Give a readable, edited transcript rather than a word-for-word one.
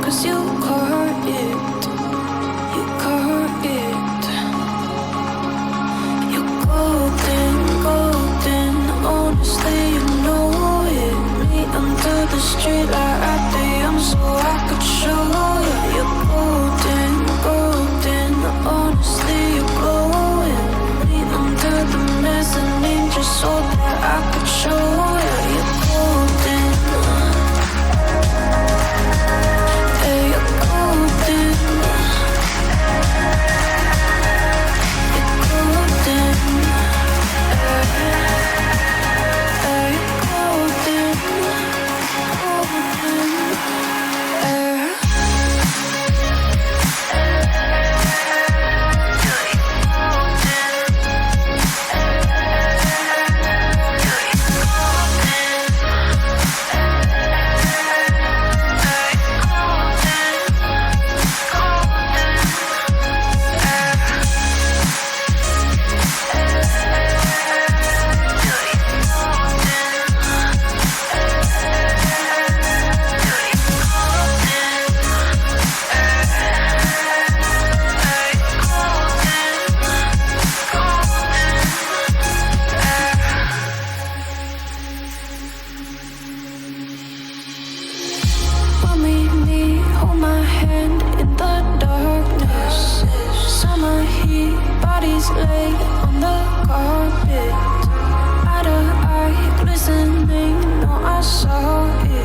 'cause you caught it. You caught it. You're golden, golden. Honestly, you know it. Meet under the street light at the young, so I could show you. You're golden, golden. Honestly, you're glowing. Meet under the mezzanine just so that I could show you. You're golden. Hey, you're golden. You're golden. Hey, you're golden. Golden. Hold my hand in the darkness. Summer heat, bodies lay on the carpet. Eye to eye, glistening, no, I saw it.